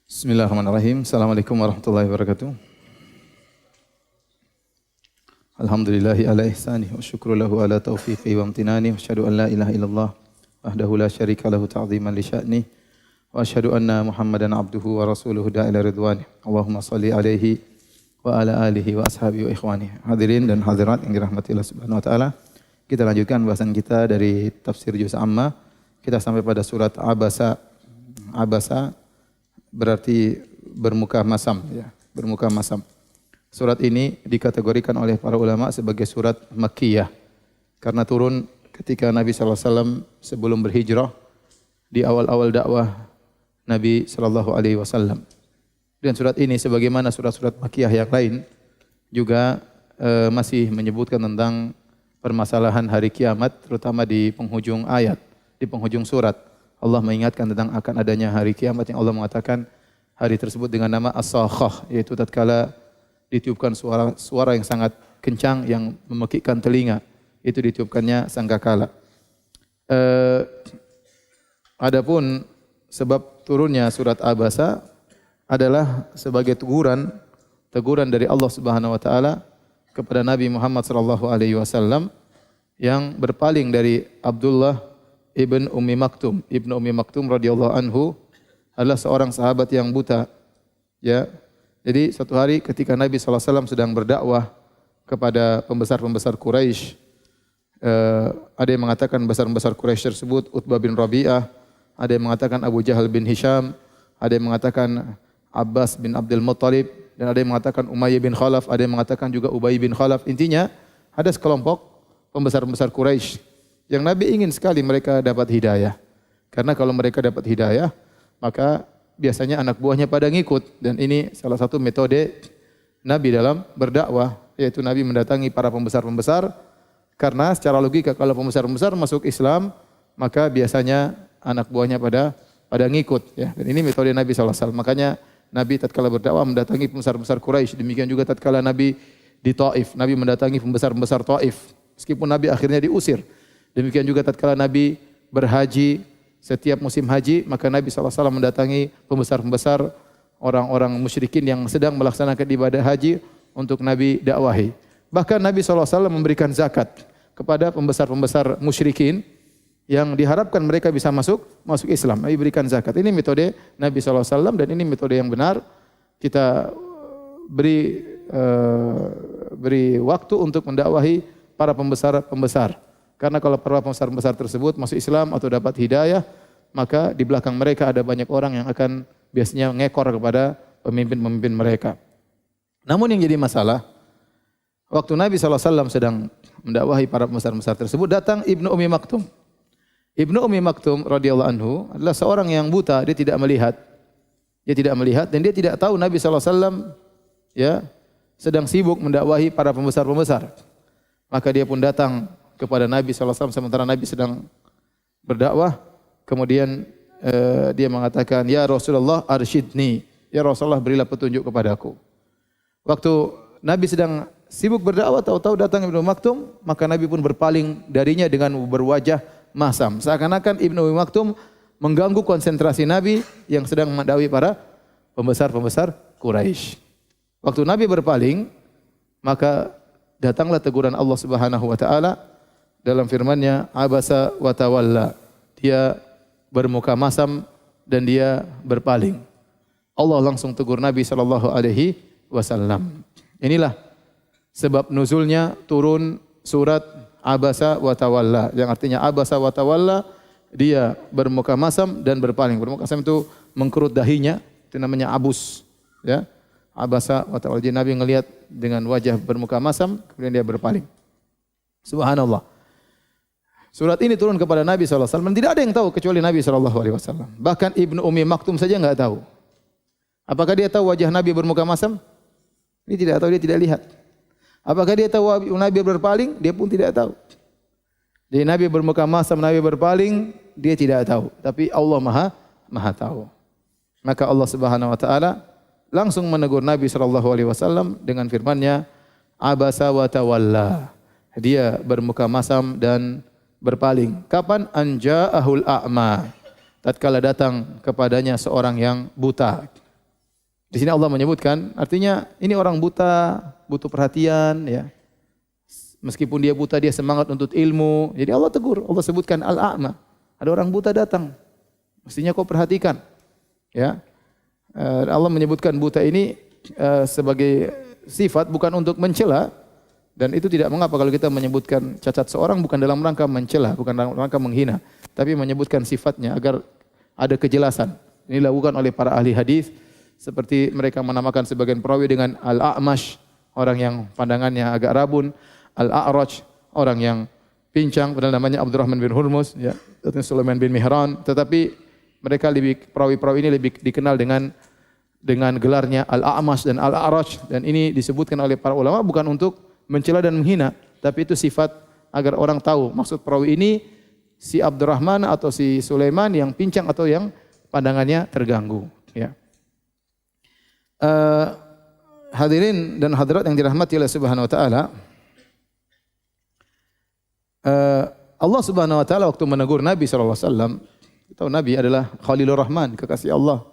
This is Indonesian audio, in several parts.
Bismillahirrahmanirrahim. Assalamualaikum warahmatullahi wabarakatuh. Alhamdulillahi ala ihsanih wa syukru lahu ala taufiqi wa amtinani wa asyhadu an la ilaha illallah wahdahu la syarika lahu ta'ziman li sya'ni wa asyhadu anna Muhammadan abduhu wa rasuluhu da'ila ridwani. Allahumma salli alaihi wa ala alihi wa ashabihi wa ikhwani. Hadirin dan hadirat yang dirahmati Allah Subhanahu wa taala. Kita lanjutkan bahasan kita dari tafsir juz amma. Kita sampai pada surat Abasa. Abasa berarti bermuka masam, ya, bermuka masam. Surat ini dikategorikan oleh para ulama sebagai surat Makkiyah karena turun ketika Nabi SAW sebelum berhijrah di awal-awal dakwah Nabi SAW. Dan surat ini sebagaimana surat-surat Makkiyah yang lain juga masih menyebutkan tentang permasalahan hari kiamat, terutama di penghujung ayat, di penghujung surat. Allah mengingatkan tentang akan adanya hari kiamat yang Allah mengatakan hari tersebut dengan nama As-Sakhah, yaitu tatkala ditiupkan suara yang sangat kencang yang memekikkan telinga. Itu ditiupkannya sangkakala. Adapun sebab turunnya surat Abasa adalah sebagai teguran dari Allah Subhanahu wa taala kepada Nabi Muhammad sallallahu alaihi wasallam yang berpaling dari Abdullah Ibnu Ummi Maktum radhiyallahu anhu adalah seorang sahabat yang buta. Ya. Jadi suatu hari ketika Nabi SAW sedang berdakwah kepada pembesar-pembesar Quraisy, ada yang mengatakan pembesar-pembesar Quraisy tersebut Utbah bin Rabi'ah, ada yang mengatakan Abu Jahal bin Hisham, ada yang mengatakan Abbas bin Abdul Muttalib, dan ada yang mengatakan Umayyah bin Khalaf, ada yang mengatakan juga Ubay bin Khalaf. Intinya ada sekelompok pembesar-pembesar Quraisy yang Nabi ingin sekali mereka dapat hidayah. Karena kalau mereka dapat hidayah, maka biasanya anak buahnya pada ngikut. Dan ini salah satu metode Nabi dalam berdakwah, yaitu Nabi mendatangi para pembesar-pembesar. Karena secara logika kalau pembesar-pembesar masuk Islam, maka biasanya anak buahnya pada ngikut. Ya. Dan ini metode Nabi SAW. Makanya Nabi tatkala berdakwah mendatangi pembesar-pembesar Quraisy. Demikian juga tatkala Nabi di Taif, Nabi mendatangi pembesar-pembesar Taif. Meskipun Nabi akhirnya diusir. Demikian juga tatkala Nabi berhaji, setiap musim haji, maka Nabi SAW mendatangi pembesar-pembesar orang-orang musyrikin yang sedang melaksanakan ibadah haji untuk Nabi dakwahi. Bahkan Nabi SAW memberikan zakat kepada pembesar-pembesar musyrikin yang diharapkan mereka bisa masuk Islam. Nabi berikan zakat. Ini metode Nabi SAW dan ini metode yang benar. Kita beri waktu untuk mendakwahi para pembesar-pembesar. Karena kalau para pembesar-pembesar tersebut masuk Islam atau dapat hidayah, maka di belakang mereka ada banyak orang yang akan biasanya ngekor kepada pemimpin-pemimpin mereka. Namun yang jadi masalah, waktu Nabi SAW sedang mendakwahi para pembesar-pembesar tersebut, datang Ibnu Ummi Maktum. Ibnu Ummi Maktum radhiyallahu anhu adalah seorang yang buta, dia tidak melihat. Dia tidak melihat dan dia tidak tahu Nabi SAW ya, sedang sibuk mendakwahi para pembesar-pembesar. Maka dia pun datang kepada Nabi SAW sementara Nabi sedang berdakwah. Kemudian dia mengatakan, "Ya Rasulullah arsyidni." Ya Rasulullah, berilah petunjuk kepadaku. Waktu Nabi sedang sibuk berdakwah, tahu-tahu datang Ibnu Maktum, maka Nabi pun berpaling darinya dengan berwajah masam. Seakan-akan Ibnu Maktum mengganggu konsentrasi Nabi yang sedang mendakwahi para pembesar-pembesar Quraisy. Waktu Nabi berpaling, maka datanglah teguran Allah Subhanahu wa taala dalam firman-Nya, Abasa wa tawalla. Dia bermuka masam dan dia berpaling. Allah langsung tegur Nabi sallallahu alaihi wasallam. Inilah sebab nuzulnya turun surat Abasa wa tawalla, yang artinya Abasa wa tawalla, dia bermuka masam dan berpaling. Bermuka masam itu mengkerut dahinya, itu namanya abus, ya. Abasa wa tawalla. Jadi Nabi ngelihat dengan wajah bermuka masam, kemudian dia berpaling. Subhanallah. Surat ini turun kepada Nabi SAW. Tidak ada yang tahu kecuali Nabi SAW. Bahkan Ibnu Ummi Maktum saja enggak tahu. Apakah dia tahu wajah Nabi bermuka masam? Dia tidak tahu, dia tidak lihat. Apakah dia tahu Nabi berpaling? Dia pun tidak tahu. Jadi Nabi bermuka masam, Nabi berpaling, dia tidak tahu. Tapi Allah Maha tahu. Maka Allah Subhanahu wa taala langsung menegur Nabi SAW dengan firman-Nya, Abasa wa tawalla. Dia bermuka masam dan berpaling. Kapan? Anja'ahul a'ma. Tatkala datang kepadanya seorang yang buta. Di sini Allah menyebutkan, artinya ini orang buta, butuh perhatian, ya. Meskipun dia buta, dia semangat untuk ilmu. Jadi Allah tegur, Allah sebutkan al-a'ma. Ada orang buta datang, mestinya kau perhatikan. Ya, Allah menyebutkan buta ini sebagai sifat bukan untuk mencela, dan itu tidak mengapa kalau kita menyebutkan cacat seorang bukan dalam rangka mencela, bukan dalam rangka menghina, tapi menyebutkan sifatnya agar ada kejelasan. Ini dilakukan oleh para ahli hadis. Seperti mereka menamakan sebagian perawi dengan Al-A'mash, orang yang pandangannya agak rabun, Al-A'raj, orang yang pincang, padahal namanya Abdurrahman bin Hurmuz, ya, atau Sulaiman bin Mihran, tetapi mereka perawi-perawi ini lebih dikenal dengan gelarnya Al-A'mash dan Al-A'raj, dan ini disebutkan oleh para ulama bukan untuk mencela dan menghina, tapi itu sifat agar orang tahu maksud perawi ini si Abdurrahman atau si Sulaiman yang pincang atau yang pandangannya terganggu, ya. Hadirin dan hadirat yang dirahmati oleh Subhanahu wa taala, Allah Subhanahu wa taala waktu menegur Nabi sallallahu alaihi wasallam, tahu Nabi adalah Khalilur Rahman, kekasih Allah.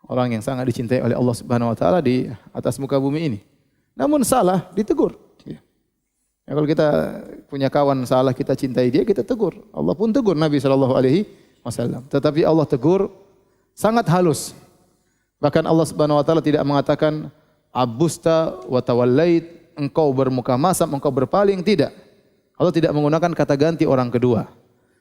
Orang yang sangat dicintai oleh Allah Subhanahu wa taala di atas muka bumi ini. Namun salah ditegur. Ya, kalau kita punya kawan salah, kita cintai dia, kita tegur. Allah pun tegur Nabi sallallahu alaihi wasallam. Tetapi Allah tegur sangat halus. Bahkan Allah Subhanahu wa taala tidak mengatakan abusta wa tawallait, engkau bermuka masam, engkau berpaling, tidak. Allah tidak menggunakan kata ganti orang kedua.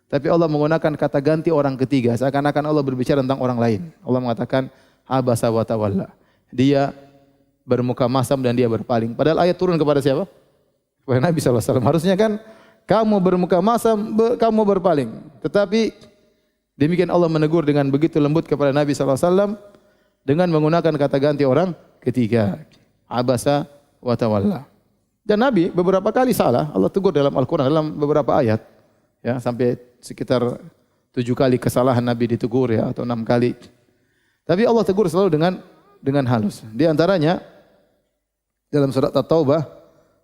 Tapi Allah menggunakan kata ganti orang ketiga, seakan-akan Allah berbicara tentang orang lain. Allah mengatakan abasa wa tawalla. Dia bermuka masam dan dia berpaling. Padahal ayat turun kepada siapa? Kepada Nabi sallallahu alaihi wasallam. Harusnya kan kamu bermuka masam, kamu berpaling. Tetapi demikian Allah menegur dengan begitu lembut kepada Nabi sallallahu alaihi wasallam dengan menggunakan kata ganti orang ketiga. Abasa wa tawalla. Dan Nabi beberapa kali salah, Allah tegur dalam Al-Quran, dalam beberapa ayat. Ya, sampai sekitar 7 kali kesalahan Nabi ditegur, ya, atau 6 kali. Tapi Allah tegur selalu dengan halus. Di antaranya dalam surat At-Taubah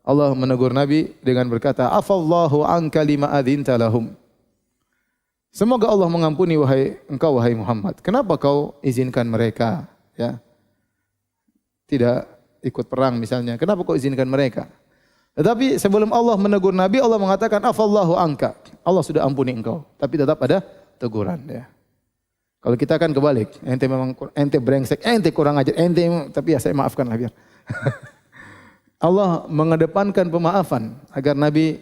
Allah menegur Nabi dengan berkata, "Afallahu anka lima adzinta lahum." Semoga Allah mengampuni engkau wahai Muhammad. Kenapa kau izinkan mereka, ya, tidak ikut perang misalnya? Kenapa kau izinkan mereka? Tetapi sebelum Allah menegur Nabi, Allah mengatakan afallahu anka. Allah sudah ampuni engkau, tapi tetap ada teguran, ya. Kalau kita kan kebalik, ente brengsek, ente kurang ajar, tapi ya saya maafkan lah biar. Allah mengedepankan pemaafan agar Nabi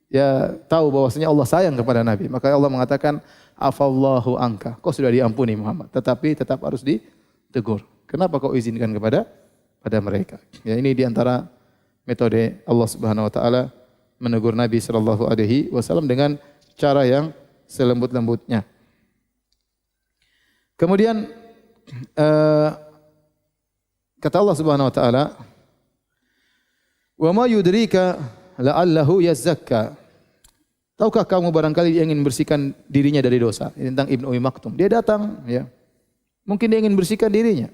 ya tahu bahwasanya Allah sayang kepada Nabi. Maka Allah mengatakan afallahu anka. Kau sudah diampuni Muhammad, tetapi tetap harus ditegur. Kenapa kau izinkan pada mereka? Ya, ini diantara metode Allah Subhanahu wa taala menegur Nabi sallallahu alaihi wasallam dengan cara yang selembut-lembutnya. Kemudian kata Allah Subhanahu wa taala, "Wa ma yudrika la'allahu yazakka." Tahukah kamu barangkali dia ingin bersihkan dirinya dari dosa? Ini tentang Ibnu Ummi Maktum. Dia datang, ya. Mungkin dia ingin bersihkan dirinya.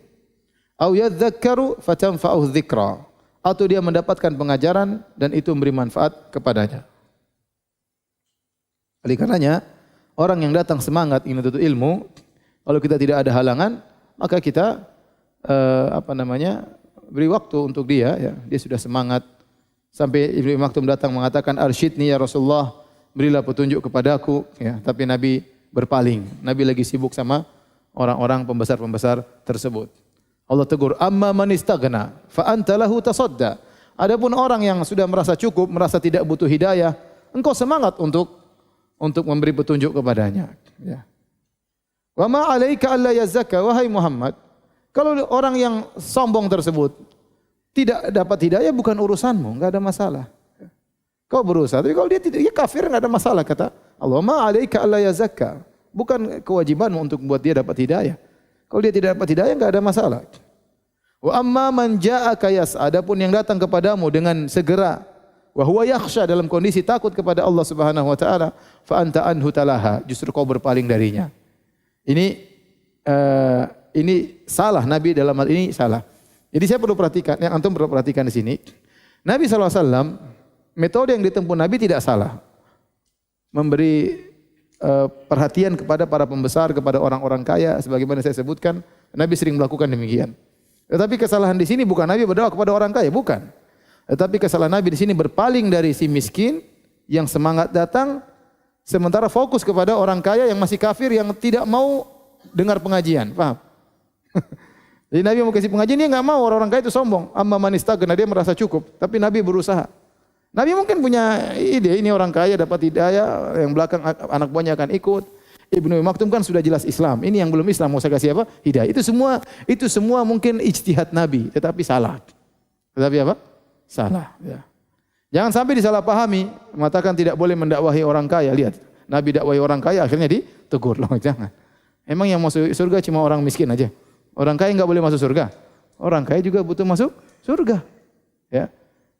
Au yadzakkaru fatanfa'uhu dzikra. Atau dia mendapatkan pengajaran dan itu memberi manfaat kepadanya. Oleh karenanya, orang yang datang semangat ingin menuntut ilmu, kalau kita tidak ada halangan, maka kita beri waktu untuk dia, ya. Dia sudah semangat. Sampai Ibnu Maktum datang mengatakan, "Arsyidni ya Rasulullah, berilah petunjuk kepadaku." Ya, tapi Nabi berpaling. Nabi lagi sibuk sama orang-orang pembesar-pembesar tersebut. Allah tegur, "Amma man istaghna fa anta lahu tasadda." Adapun orang yang sudah merasa cukup, merasa tidak butuh hidayah, engkau semangat untuk memberi petunjuk kepadanya, ya. Wa ma 'alaika alla yazakka, wahai Muhammad. Kalau orang yang sombong tersebut tidak dapat hidayah, bukan urusanmu, enggak ada masalah. Kau berusaha, tapi kalau dia tidak, ya kafir, enggak ada masalah, kata Allah. Ma 'alaika alla yazakka. Bukan kewajibanmu untuk membuat dia dapat hidayah. Kalau dia tidak dapat hidayah, enggak ada masalah. Wa amma man ja'aka yas'a, adapun yang datang kepadamu dengan segera, wa huwa yakhsha, dalam kondisi takut kepada Allah Subhanahu wa taala, fa anta anhu talaha, justru kau berpaling darinya. Ini salah, Nabi dalam hal ini salah. Jadi saya perlu perhatikan, yang antum perlu perhatikan di sini. Nabi SAW, metode yang ditempuh Nabi tidak salah. Memberi perhatian kepada para pembesar, kepada orang-orang kaya, sebagaimana saya sebutkan, Nabi sering melakukan demikian. Tetapi kesalahan di sini bukan Nabi berdakwah kepada orang kaya, bukan. Tetapi kesalahan Nabi di sini berpaling dari si miskin yang semangat datang, sementara fokus kepada orang kaya yang masih kafir yang tidak mau dengar pengajian. Paham? Jadi Nabi mau kasih pengajian, dia nggak mau. Orang kaya itu sombong. Amma man istaghna, dia merasa cukup. Tapi Nabi berusaha. Nabi mungkin punya ide, ini orang kaya dapat hidayah, yang belakang anak buahnya akan ikut. Ibnu Maktum kan sudah jelas Islam. Ini yang belum Islam, mau saya kasih apa? Hidayah. Itu semua mungkin ijtihad Nabi, tetapi salah. Tetapi apa? Salah. Ya. Jangan sampai disalahpahami, mengatakan tidak boleh mendakwahi orang kaya. Lihat, Nabi dakwahi orang kaya, akhirnya ditegur. Loh, jangan. Emang yang masuk surga cuma orang miskin aja? Orang kaya enggak boleh masuk surga? Orang kaya juga butuh masuk surga. Ya.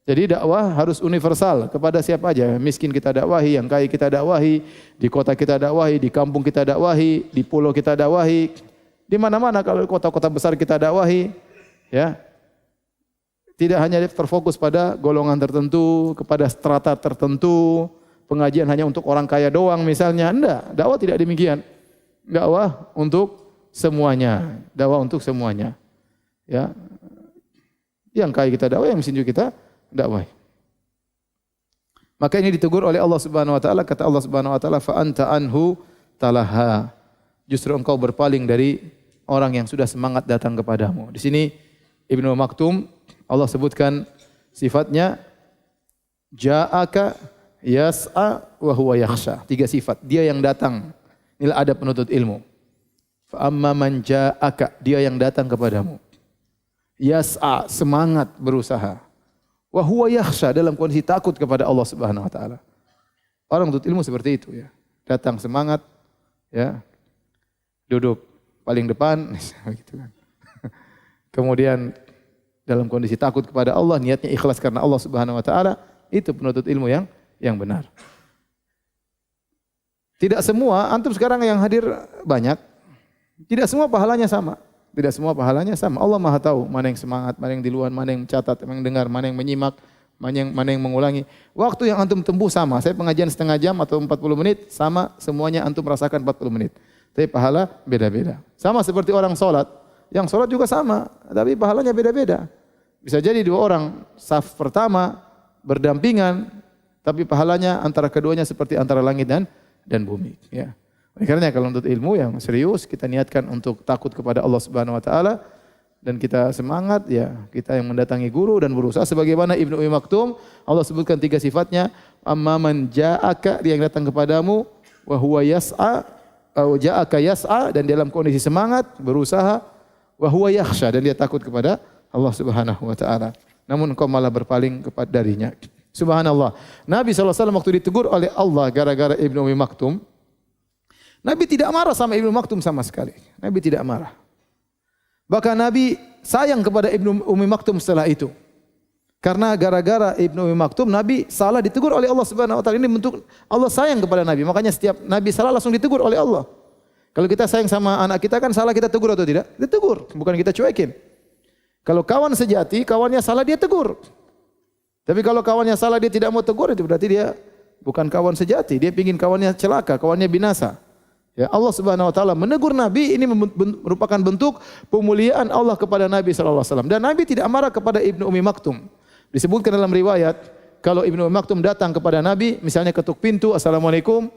Jadi dakwah harus universal kepada siapa aja. Miskin kita dakwahi, yang kaya kita dakwahi, di kota kita dakwahi, di kampung kita dakwahi, di pulau kita dakwahi, di mana-mana. Kalau kota-kota besar kita dakwahi, ya. Tidak hanya terfokus pada golongan tertentu, kepada strata tertentu, pengajian hanya untuk orang kaya doang misalnya. Enggak, dakwah tidak demikian. Dakwah untuk semuanya, dakwah untuk semuanya. Ya. Yang kaya kita dakwah, yang miskin juga kita dakwah. Maka ini ditegur oleh Allah Subhanahu wa taala, kata Allah Subhanahu wa taala, fa anta anhu talaha. Justru engkau berpaling dari orang yang sudah semangat datang kepadamu. Di sini Ibnu Maktum Allah sebutkan sifatnya ja'aka yas'a wa huwa yakhsha. 3 sifat. Dia yang datang. Inilah adab penuntut ilmu. Fa amma man ja'aka, dia yang datang kepadamu. Yas'a, semangat berusaha. Wa huwa yakhsha, dalam kondisi takut kepada Allah Subhanahu wa taala. Orang menuntut ilmu seperti itu ya. Datang semangat ya. Duduk paling depan gitu kan. Kemudian dalam kondisi takut kepada Allah, niatnya ikhlas karena Allah Subhanahu wa taala, itu penuntut ilmu yang benar. Tidak semua, antum sekarang yang hadir banyak, tidak semua pahalanya sama. Tidak semua pahalanya sama. Allah Maha tahu mana yang semangat, mana yang di luar, mana yang mencatat, mana yang dengar, mana yang menyimak, mana yang mengulangi. Waktu yang antum tempuh sama. Saya pengajian setengah jam atau 40 menit, sama semuanya antum rasakan 40 menit. Tapi pahala beda-beda. Sama seperti orang sholat. Yang sholat juga sama, tapi pahalanya beda-beda. Bisa jadi 2 orang, saf pertama, berdampingan, tapi pahalanya antara keduanya seperti antara langit dan bumi. Ya. Karena kalau untuk ilmu yang serius, kita niatkan untuk takut kepada Allah Subhanahu wa taala dan kita semangat ya, kita yang mendatangi guru dan berusaha sebagaimana Ibnu Maktum Allah sebutkan 3 sifatnya, amma man ja'aka, dia yang datang kepadamu, wa huwa yas'a, atau ja'aka yas'a, dan dalam kondisi semangat berusaha, wa huwa yakhsha, dan dia takut kepada Allah Subhanahu wa taala. Namun engkau malah berpaling kepada darinya. Subhanallah. Nabi SAW waktu ditegur oleh Allah gara-gara Ibnu Maktum, Nabi tidak marah sama Ibnu Maktum sama sekali. Nabi tidak marah. Bahkan Nabi sayang kepada Ibnu Maktum setelah itu. Karena gara-gara Ibnu Maktum Nabi salah ditegur oleh Allah Subhanahu wa taala. Ini bentuk Allah sayang kepada Nabi. Makanya setiap Nabi salah langsung ditegur oleh Allah. Kalau kita sayang sama anak kita kan salah kita tegur atau tidak? Ditegur, bukan kita cuekin. Kalau kawan sejati, kawannya salah dia tegur. Tapi kalau kawannya salah dia tidak mau tegur, itu berarti dia bukan kawan sejati. Dia ingin kawannya celaka, kawannya binasa. Ya, Allah Subhanahu wa taala menegur Nabi, ini merupakan bentuk pemuliaan Allah kepada Nabi sallallahu alaihi wasallam. Dan Nabi tidak marah kepada Ibnu Maktum. Disebutkan dalam riwayat, kalau Ibnu Maktum datang kepada Nabi, misalnya ketuk pintu, "Assalamualaikum,"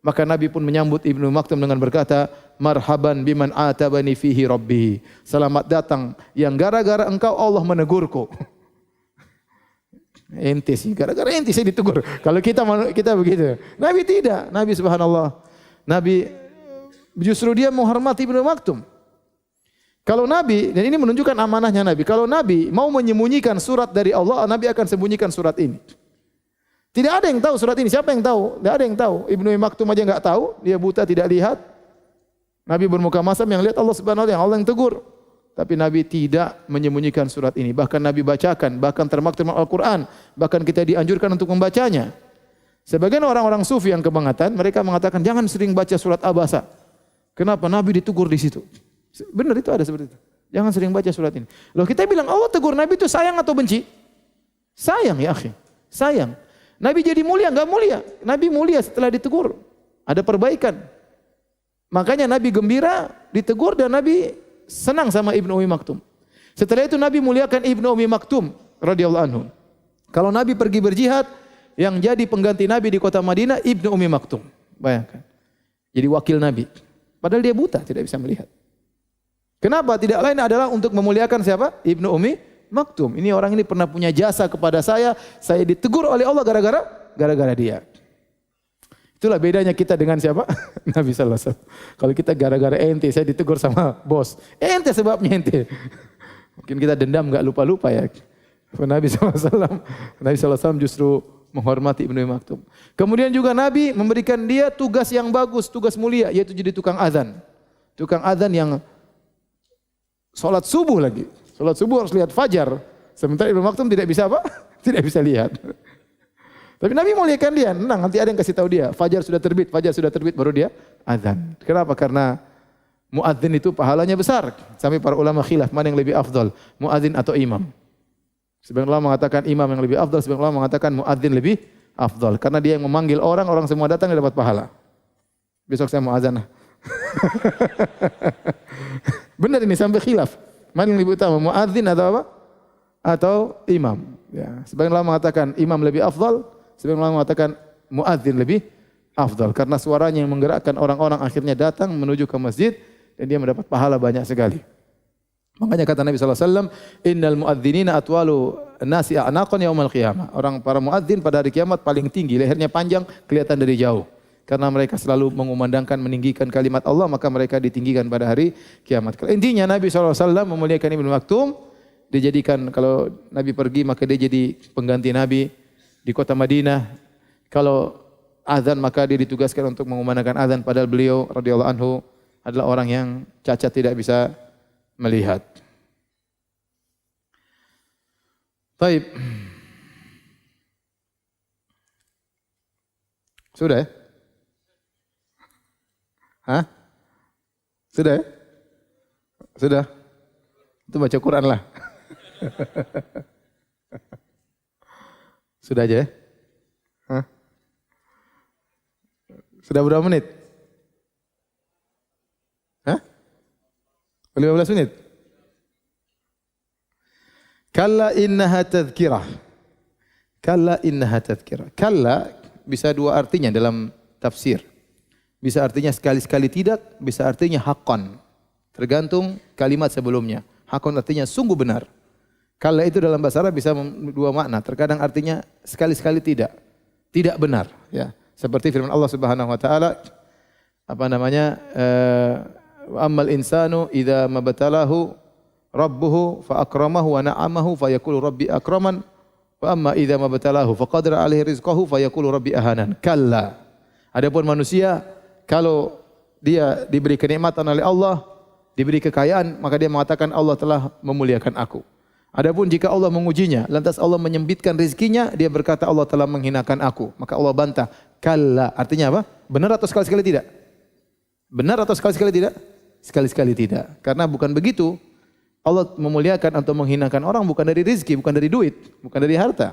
maka Nabi pun menyambut Ibnu Maktum dengan berkata, "Marhaban biman atabani fihi rabbi." Selamat datang yang gara-gara engkau Allah menegurku. Ente sih, gara-gara ente saya ditegur. Kalau kita begitu. Nabi tidak. Nabi subhanallah. Nabi justru dia menghormati Ibnu Maktum. Kalau Nabi, dan ini menunjukkan amanahnya Nabi. Kalau Nabi mau menyembunyikan surat dari Allah, Nabi akan sembunyikan surat ini. Tidak ada yang tahu surat ini. Siapa yang tahu? Tidak ada yang tahu. Ibnu Maktum aja enggak tahu. Dia buta, tidak lihat. Nabi bermuka masam, yang lihat Allah Subhanahu wa taala, Allah yang tegur. Tapi Nabi tidak menyembunyikan surat ini. Bahkan Nabi bacakan, bahkan termaktum Al-Quran. Bahkan kita dianjurkan untuk membacanya. Sebagian orang-orang sufi yang kebangatan, mereka mengatakan jangan sering baca surat Abasa. Kenapa? Nabi ditegur di situ. Benar itu ada seperti itu. Jangan sering baca surat ini. Loh kita bilang Allah tegur Nabi itu sayang atau benci? Sayang ya akhi. Sayang. Nabi jadi mulia enggak mulia? Nabi mulia setelah ditegur. Ada perbaikan. Makanya Nabi gembira ditegur dan Nabi senang sama Ibnu Maktum. Setelah itu Nabi muliakan Ibnu Ummi Maktum radhiyallahu anhu. Kalau Nabi pergi berjihad, yang jadi pengganti Nabi di kota Madinah Ibnu Ummi Maktum. Bayangkan. Jadi wakil Nabi. Padahal dia buta, tidak bisa melihat. Kenapa? Tidak lain adalah untuk memuliakan siapa? Ibnu Ummi Maktum. Ini orang ini pernah punya jasa kepada saya ditegur oleh Allah gara-gara dia. Itulah bedanya kita dengan siapa? Nabi sallallahu alaihi wasallam. Kalau kita gara-gara ente, saya ditegur sama bos. Ente sebabnya ente. Mungkin kita dendam enggak lupa-lupa ya. Nabi sallallahu alaihi wasallam justru menghormati Ibnu Maktum. Kemudian juga Nabi memberikan dia tugas yang bagus, tugas mulia, yaitu jadi tukang azan. Tukang azan yang salat subuh lagi. Salat subuh harus lihat fajar. Sementara Ibnu Maktum tidak bisa apa? Tidak bisa lihat. Tapi Nabi muliakan dia. Tenang, nanti ada yang kasih tahu dia. Fajar sudah terbit baru dia azan. Kenapa? Karena muadzin itu pahalanya besar. Sampai para ulama khilaf mana yang lebih afdal, muadzin atau imam. Sebagian ulama mengatakan imam yang lebih afdal, sebagian ulama mengatakan muadzin lebih afdal. Karena dia yang memanggil orang, orang semua datang dia dapat pahala. Besok saya mau azan. Benar ini sampai khilaf. Mana yang lebih utama, muadzin atau apa? Atau imam. Ya, sebagian ulama mengatakan imam lebih afdal, sebagian ulama mengatakan muadzin lebih afdal karena suaranya yang menggerakkan orang-orang akhirnya datang menuju ke masjid dan dia mendapat pahala banyak sekali. Makanya kata Nabi sallallahu alaihi wasallam, "Innal muadzdzinina atwalu nasi a'naqan yaumal qiyamah." Orang para muadzin pada hari kiamat paling tinggi, lehernya panjang, kelihatan dari jauh. Karena mereka selalu mengumandangkan, meninggikan kalimat Allah, maka mereka ditinggikan pada hari kiamat. Intinya Nabi sallallahu alaihi wasallam memuliakan Ibnu Maktum, dijadikan kalau Nabi pergi maka dia jadi pengganti Nabi di kota Madinah. Kalau azan maka dia ditugaskan untuk mengumandangkan azan padahal beliau radhiyallahu anhu adalah orang yang cacat tidak bisa melihat. Baik. Sudah ya? Hah? Sudah ya? Sudah? Itu baca Quran lah. Sudah aja ya? Hah? Sudah berapa menit? Hah? 15 menit? Kalla innaha tadhkirah. Kalla innaha tadhkirah. Kalla bisa dua artinya dalam tafsir. Bisa artinya sekali-sekali tidak, bisa artinya haqqan. Tergantung kalimat sebelumnya. Haqqan artinya sungguh benar. Kalla itu dalam bahasa Arab bisa dua makna. Terkadang artinya sekali-sekali tidak. Tidak benar. Ya. Seperti firman Allah Subhanahu Wa Taala, apa namanya? Ammal insanu idza mabtalahu rabbuhu fa akramahu wa na'amahu fa yaqulu rabbi akraman wa amma idza mabtalahu fa qadara alaihi rizqahu fa yaqulu rabbi ahanan. Kalla. Adapun manusia kalau dia diberi kenikmatan oleh Allah, diberi kekayaan, maka dia mengatakan Allah telah memuliakan aku. Adapun jika Allah mengujinya, lantas Allah menyempitkan rezekinya, dia berkata Allah telah menghinakan aku. Maka Allah bantah. Kalla. Artinya apa? Benar atau sekali-sekali tidak? Benar atau sekali-sekali tidak? Sekali-sekali tidak. Karena bukan begitu. Allah memuliakan atau menghinakan orang bukan dari rezeki, bukan dari duit, bukan dari harta.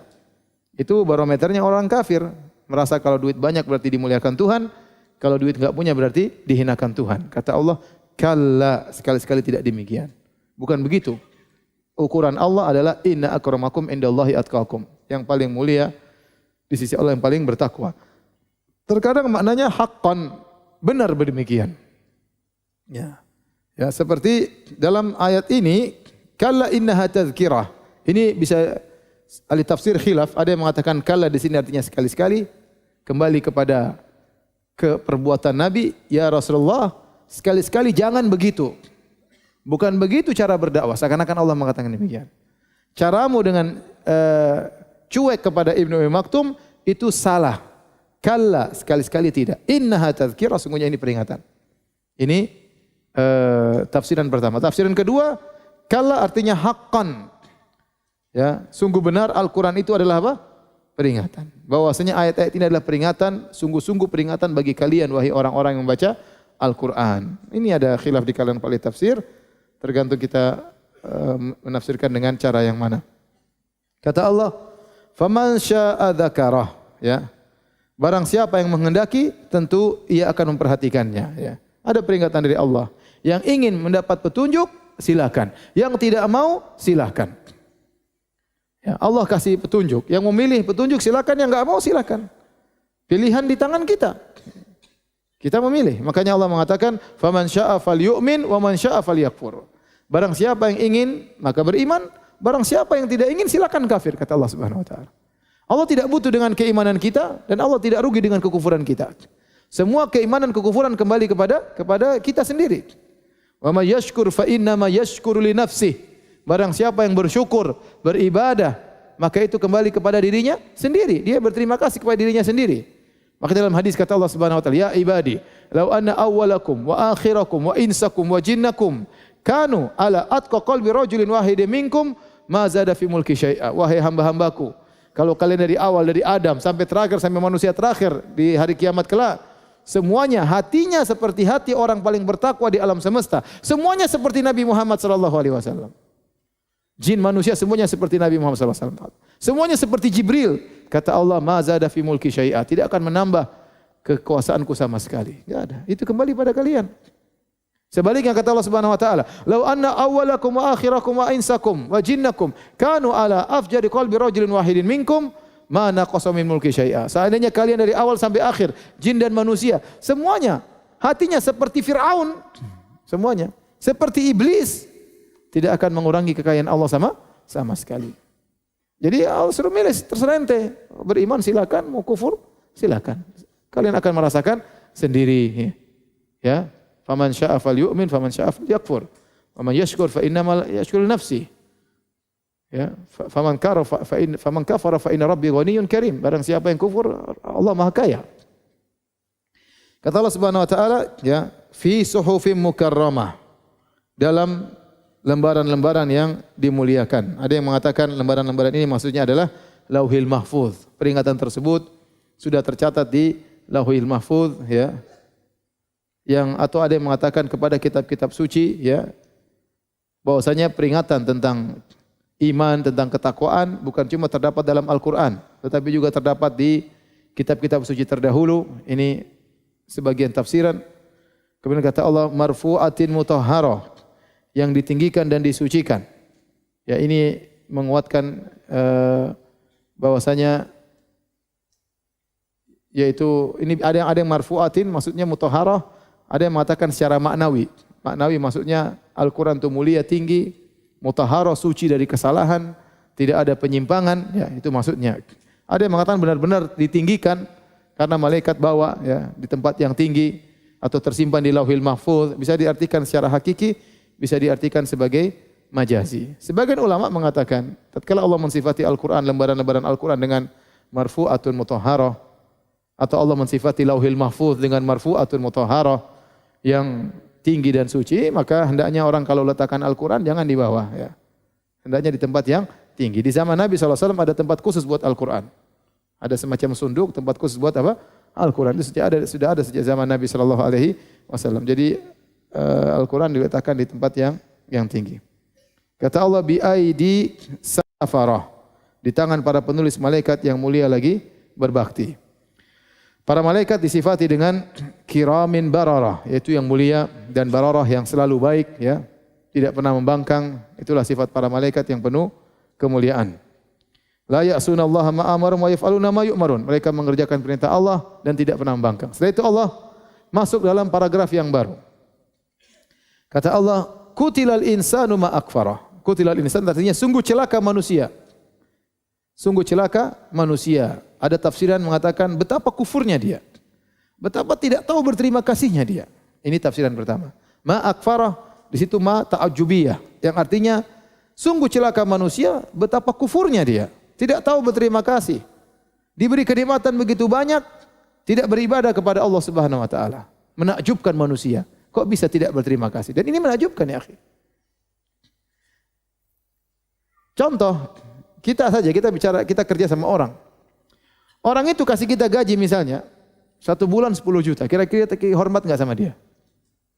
Itu barometernya orang kafir. Merasa kalau duit banyak berarti dimuliakan Tuhan. Kalau duit enggak punya berarti dihinakan Tuhan. Kata Allah, kalla, sekali-sekali tidak demikian. Bukan begitu. Ukuran Allah adalah inna akramakum indallahi atqakum. Yang paling mulia di sisi Allah yang paling bertakwa. Terkadang maknanya haqqan, benar demikian. Ya. Ya, seperti dalam ayat ini, kalla innaha tadhkirah. Ini bisa ahli tafsir khilaf, ada yang mengatakan kalla di sini artinya sekali-sekali, kembali kepada perbuatan Nabi, ya Rasulullah, sekali-sekali jangan begitu. Bukan begitu cara berdakwah, seakan-akan Allah mengatakan demikian. Caramu dengan cuek kepada Ibnu Maktum itu salah. Kalla, sekali-sekali tidak. Innaha tadhkirah, sungguhnya ini peringatan. Ini tafsiran pertama. Tafsiran kedua, kalla artinya haqqan. Ya, sungguh benar Al-Quran itu adalah apa? Peringatan. Bahwasanya ayat-ayat ini adalah peringatan, sungguh-sungguh peringatan bagi kalian wahai orang-orang yang membaca Al-Quran. Ini ada khilaf di kalangan ahli tafsir. Tergantung kita menafsirkan dengan cara yang mana. Kata Allah, "Faman syaa'a dzakarah." Ya. Barang siapa yang menghendaki, tentu ia akan memperhatikannya. Ya. Ada peringatan dari Allah. Yang ingin mendapat petunjuk, silakan. Yang tidak mau, silakan. Ya, Allah kasih petunjuk. Yang memilih petunjuk silakan, yang enggak mau silakan. Pilihan di tangan kita. Kita memilih. Makanya Allah mengatakan, "Faman syaa'a falyu'min wa man syaa'a falyakfur." Barang siapa yang ingin maka beriman, barang siapa yang tidak ingin silakan kafir, kata Allah Subhanahu wa taala. Allah tidak butuh dengan keimanan kita dan Allah tidak rugi dengan kekufuran kita. Semua keimanan kekufuran kembali kepada kita sendiri. Wa may yashkur fa inna ma yashkuru li nafsihi. Barang siapa yang bersyukur, beribadah, maka itu kembali kepada dirinya sendiri. Dia berterima kasih kepada dirinya sendiri. Maka dalam hadis kata Allah Subhanahu wa taala, "Ya ibadi, law anna awwalakum wa akhirakum wa insakum wa jinnakum kanu ala atqa qalbi rajulin wahidin minkum ma zada fi mulki syai'a." Wahai hamba-hambaku, kalau kalian dari awal dari Adam sampai terakhir sampai manusia terakhir di hari kiamat kelak, semuanya hatinya seperti hati orang paling bertakwa di alam semesta. Semuanya seperti Nabi Muhammad sallallahu alaihi wasallam. Jin manusia semuanya seperti Nabi Muhammad SAW. Semuanya seperti Jibril. Kata Allah, "Ma zada fi mulki syai'a." Tidak akan menambah kekuasaanku sama sekali. Tidak ada. Itu kembali pada kalian. Sebaliknya kata Allah Subhanahu wa taala, "Lau anna awwalakum wa akhirakum wa insakum wa jinnakum kanu ala afjari qalbi rajulin wahidin minkum ma naqasa min mulki syai'a." Seandainya kalian dari awal sampai akhir, jin dan manusia, semuanya hatinya seperti Firaun. Semuanya seperti iblis. Tidak akan mengurangi kekayaan Allah sama sekali. Jadi Allah suruh milih, terserah ente. Beriman silakan, mau kufur silakan. Kalian akan merasakan sendiri. Ya, faman syaa'a falyu'min, faman syaa'a falyakfur. Wa man yashkur fa innamal yashkuru nafsi. Ya, faman kafara fa inna rabbi ghaniyyun karim. Barang siapa yang kufur, Allah Maha Kaya. Kata Allah Subhanahu wa taala, ya, fi suhufim mukarramah. Dalam lembaran-lembaran yang dimuliakan. Ada yang mengatakan lembaran-lembaran ini maksudnya adalah Lauhil Mahfuz. Peringatan tersebut sudah tercatat di Lauhil Mahfuz, ya. Atau ada yang mengatakan kepada kitab-kitab suci, ya, bahwasanya peringatan tentang iman, tentang ketakwaan bukan cuma terdapat dalam Al-Qur'an, tetapi juga terdapat di kitab-kitab suci terdahulu. Ini sebagian tafsiran. Kemudian kata Allah, marfu'atin mutahharah, yang ditinggikan dan disucikan. Ya, ini menguatkan bahwasanya yaitu ini ada yang marfu'atin maksudnya mutahharah, ada yang mengatakan secara maknawi. Maknawi maksudnya Al-Qur'an itu mulia, tinggi, mutahharah, suci dari kesalahan, tidak ada penyimpangan, ya itu maksudnya. Ada yang mengatakan benar-benar ditinggikan karena malaikat bawa, ya, di tempat yang tinggi atau tersimpan di Lauhil Mahfuz. Bisa diartikan secara hakiki, bisa diartikan sebagai majazi. Sebagian ulama mengatakan, tatkala Allah mensifati Al-Qur'an, lembaran-lembaran Al-Qur'an dengan marfu'atun mutahharah, atau Allah mensifati Lauhil Mahfuz dengan marfu'atun mutahharah yang tinggi dan suci, maka hendaknya orang kalau letakkan Al-Qur'an jangan di bawah, ya. Hendaknya di tempat yang tinggi. Di zaman Nabi SAW ada tempat khusus buat Al-Qur'an. Ada semacam sunduk, tempat khusus buat apa? Al-Qur'an. Itu sudah ada sejak zaman Nabi SAW. Jadi Al-Quran diletakkan di tempat yang tinggi. Kata Allah, bi aidi safarah, di tangan para penulis malaikat yang mulia lagi berbakti. Para malaikat disifati dengan kiramin bararah, yaitu yang mulia, dan bararah yang selalu baik, ya, tidak pernah membangkang. Itulah sifat para malaikat yang penuh kemuliaan. La ya'sunallaha ma amarum wa yaf'aluna ma yu'marun. Mereka mengerjakan perintah Allah dan tidak pernah membangkang. Setelah itu Allah masuk dalam paragraf yang baru. Kata Allah, kutilal insanu ma akfarah. Kutilal insan artinya sungguh celaka manusia. Sungguh celaka manusia. Ada tafsiran mengatakan betapa kufurnya dia. Betapa tidak tahu berterima kasihnya dia. Ini tafsiran pertama. Ma akfarah, di situ ma ta'ajjubiyah, yang artinya sungguh celaka manusia, betapa kufurnya dia. Tidak tahu berterima kasih. Diberi kenikmatan begitu banyak, tidak beribadah kepada Allah Subhanahu wa taala. Menakjubkan manusia. Kok bisa tidak berterima kasih? Dan ini menakjubkan, ya akhi. Contoh, kita bicara, kita kerja sama orang. Orang itu kasih kita gaji misalnya 1 bulan 10 juta. Kira-kira kita hormat enggak sama dia?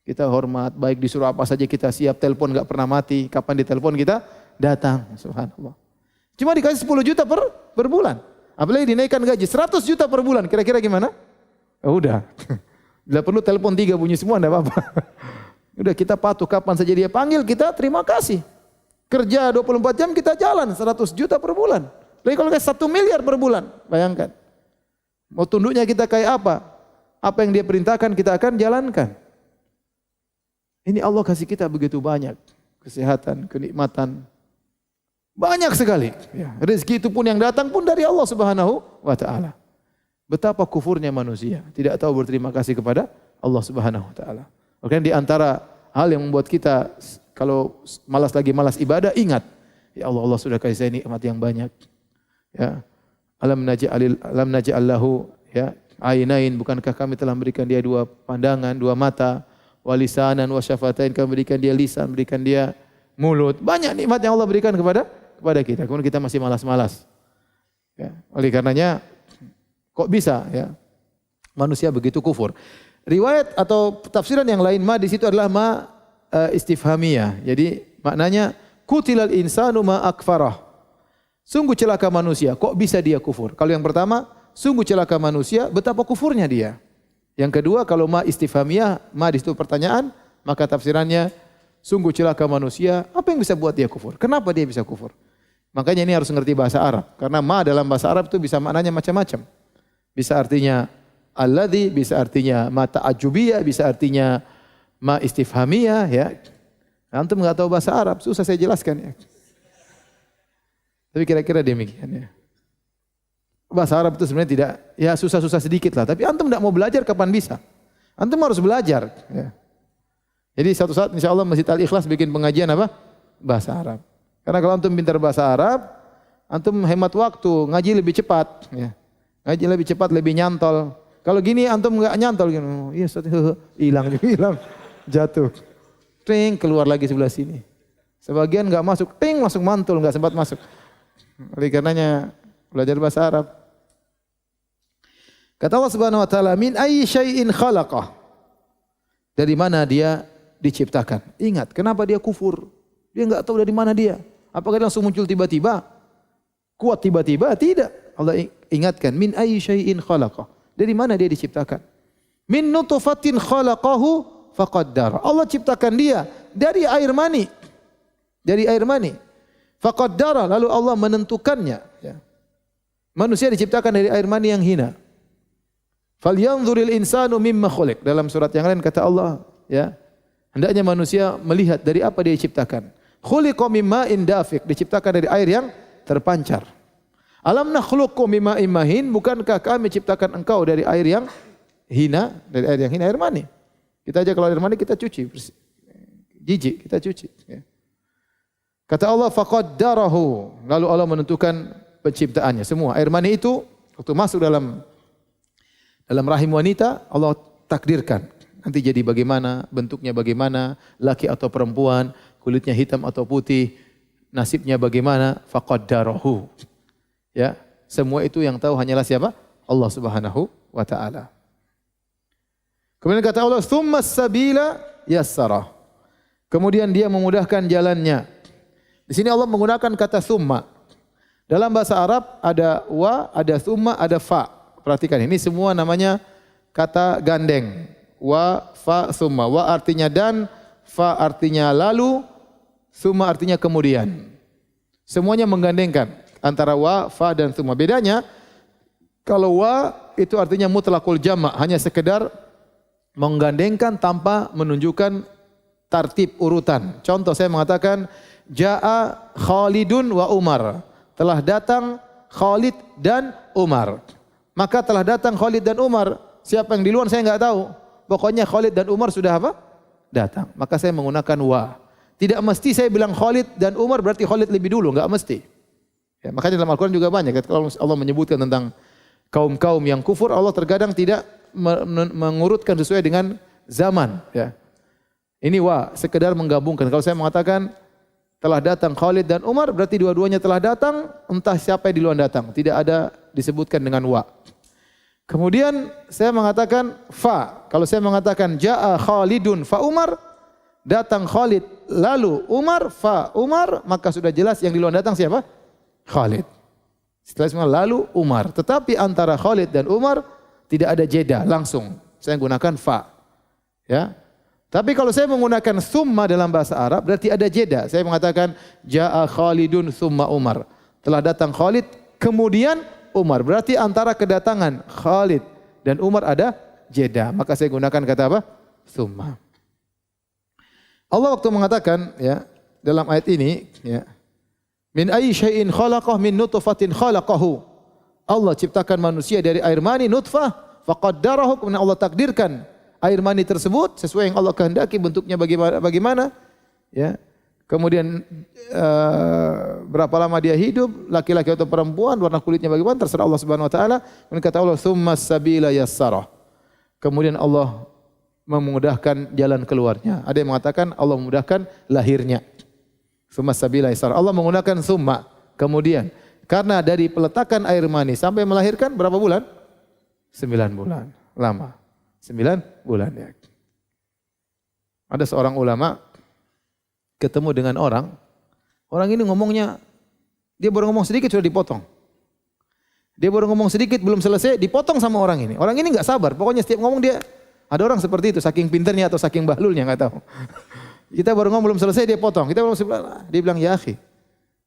Kita hormat, baik disuruh apa saja kita siap, telepon enggak pernah mati, kapan ditelepon kita datang. Subhanallah. Cuma dikasih 10 juta per bulan. Apalagi dinaikkan gaji 100 juta per bulan. Kira-kira gimana? Oh, udah. Bila perlu telepon 3 bunyi semua enggak apa-apa. Udah kita patuh kapan saja dia panggil, kita terima kasih. Kerja 24 jam kita jalan 100 juta per bulan. Tapi kalau kayak 1 miliar per bulan, bayangkan. Mau tunduknya kita kayak apa? Apa yang dia perintahkan kita akan jalankan. Ini Allah kasih kita begitu banyak. Kesehatan, kenikmatan. Banyak sekali. Ya, rezeki itu pun yang datang pun dari Allah Subhanahu wa ta'ala. Betapa kufurnya manusia. Tidak tahu berterima kasih kepada Allah Subhanahu wa ta'ala. Makanya di antara hal yang membuat kita kalau malas lagi malas ibadah, ingat. Ya Allah, Allah sudah kasih saya nikmat yang banyak. Ya. Alam naj'al lahu ya ainain, bukankah kami telah memberikan dia 2 pandangan, 2 mata, walisanan wa syafatain, kami berikan dia lisan, berikan dia mulut. Banyak nikmat yang Allah berikan kepada kita. Kemudian kita masih malas-malas. Ya. Oleh karenanya kok bisa ya manusia begitu kufur. Riwayat atau tafsiran yang lain ma di situ adalah ma istifhamiyah. Jadi maknanya kutilal insanu ma akfarah. Sungguh celaka manusia, kok bisa dia kufur? Kalau yang pertama, sungguh celaka manusia, betapa kufurnya dia. Yang kedua, kalau ma istifhamiyah, ma di situ pertanyaan, maka tafsirannya sungguh celaka manusia, apa yang bisa buat dia kufur? Kenapa dia bisa kufur? Makanya ini harus mengerti bahasa Arab. Karena ma dalam bahasa Arab itu bisa maknanya macam-macam. Bisa artinya alladzi, bisa artinya ma ta'ajjubiyah, bisa artinya ma istifhamiyah ya. Antum enggak tahu bahasa Arab, susah saya jelaskan ya. Tapi kira-kira demikian ya. Bahasa Arab itu sebenarnya tidak, ya susah-susah sedikit lah. Tapi antum tidak mau belajar kapan bisa? Antum harus belajar. Ya. Jadi suatu saat insya Allah Masjid Al-Ikhlas bikin pengajian apa? Bahasa Arab. Karena kalau antum pintar bahasa Arab, antum hemat waktu, ngaji lebih cepat. Ya. Ngaji lebih cepat, lebih nyantol. Kalau gini antum nggak nyantol, gini, oh, iya hilang juga hilang, jatuh. Ting keluar lagi sebelah sini. Sebagian nggak masuk, ting masuk mantul, nggak sempat masuk. Oleh karenanya belajar bahasa Arab. Kata Allah Subhanahu wa taala, min ayyi syai'in khalaqah. Dari mana dia diciptakan? Ingat, kenapa dia kufur? Dia enggak tahu dari mana dia. Apakah dia langsung muncul tiba-tiba? Kuat tiba-tiba? Tidak. Allah ingatkan, min ayyi syai'in khalaqah. Dari mana dia diciptakan? Min nutfatin khalaqahu faqaddar. Allah ciptakan dia dari air mani. Dari air mani. Faqaddara, lalu Allah menentukannya. Ya. Manusia diciptakan dari air mani yang hina. Falyanzuril insanu mimma khuliq. Dalam surat yang lain kata Allah, ya, hendaknya manusia melihat dari apa dia diciptakan. Khuliqa mimma indafiq, diciptakan dari air yang terpancar. Alam nakhluqkum mimma immahin, bukankah kami ciptakan engkau dari air yang hina, dari air yang hina, air mani. Kita aja kalau air mani kita cuci, jijik kita cuci. Ya. Kata Allah faqaddarahu, lalu Allah menentukan penciptaannya semua. Air mani itu waktu masuk dalam rahim wanita, Allah takdirkan nanti jadi bagaimana, bentuknya bagaimana, laki atau perempuan, kulitnya hitam atau putih, nasibnya bagaimana, faqaddarahu. Ya, semua itu yang tahu hanyalah siapa? Allah Subhanahu wa taala. Kemudian kata Allah, "Tsummas sabila yassara." Kemudian dia memudahkan jalannya. Di sini Allah menggunakan kata tsumma. Dalam bahasa Arab ada wa, ada tsumma, ada fa. Perhatikan ini semua namanya kata gandeng. Wa, fa, tsumma. Wa artinya dan, fa artinya lalu, tsumma artinya kemudian. Semuanya menggandengkan antara wa, fa dan tsumma. Bedanya kalau wa itu artinya mutlaqul jama', hanya sekedar menggandengkan tanpa menunjukkan tartib urutan. Contoh saya mengatakan Ja'a Khalidun wa Umar. Telah datang Khalid dan Umar. Maka telah datang Khalid dan Umar. Siapa yang duluan saya enggak tahu. Pokoknya Khalid dan Umar sudah apa? Datang. Maka saya menggunakan wa. Tidak mesti saya bilang Khalid dan Umar berarti Khalid lebih dulu, enggak mesti. Ya, makanya dalam Al-Quran juga banyak. Kalau Allah menyebutkan tentang kaum-kaum yang kufur, Allah terkadang tidak mengurutkan sesuai dengan zaman. Ya. Ini wa, sekedar menggabungkan. Kalau saya mengatakan telah datang Khalid dan Umar, berarti dua-duanya telah datang, entah siapa yang duluan datang. Tidak ada disebutkan dengan wa. Kemudian saya mengatakan fa. Kalau saya mengatakan Ja'a Khalidun fa Umar, datang Khalid lalu Umar, fa Umar, maka sudah jelas yang duluan datang siapa? Khalid. Setelah semua lalu Umar. Tetapi antara Khalid dan Umar tidak ada jeda, langsung. Saya gunakan fa. Ya. Tapi kalau saya menggunakan summa dalam bahasa Arab berarti ada jeda. Saya mengatakan jaa Khalidun summa Umar. Telah datang Khalid kemudian Umar. Berarti antara kedatangan Khalid dan Umar ada jeda. Maka saya gunakan kata apa? Summa. Allah waktu mengatakan ya dalam ayat ini ya min ayyi syai'in khalaqah min nutfatin khalaqahu. Allah ciptakan manusia dari air mani nutfah faqaddarahu, kemudian Allah takdirkan air mani tersebut sesuai yang Allah kehendaki bentuknya bagaimana ya. Kemudian berapa lama dia hidup, laki-laki atau perempuan, warna kulitnya bagaimana terserah Allah Subhanahu wa taala. Kemudian kata Allah tsummas sabila yassara. Kemudian Allah memudahkan jalan keluarnya. Ada yang mengatakan Allah memudahkan lahirnya. Tsummas sabila yassara. Allah menggunakan tsumma. Kemudian karena dari peletakan air mani sampai melahirkan berapa bulan? 9 bulan. Lama. 9 bulan ya. Ada seorang ulama ketemu dengan orang ini ngomongnya, dia baru ngomong sedikit sudah dipotong. Dia baru ngomong sedikit belum selesai dipotong sama orang ini. Orang ini nggak sabar, pokoknya setiap ngomong dia, ada orang seperti itu, saking pinternya atau saking bahlulnya nggak tahu. Kita baru ngomong belum selesai dia potong. Kita belum selesai, dia bilang ya akhi,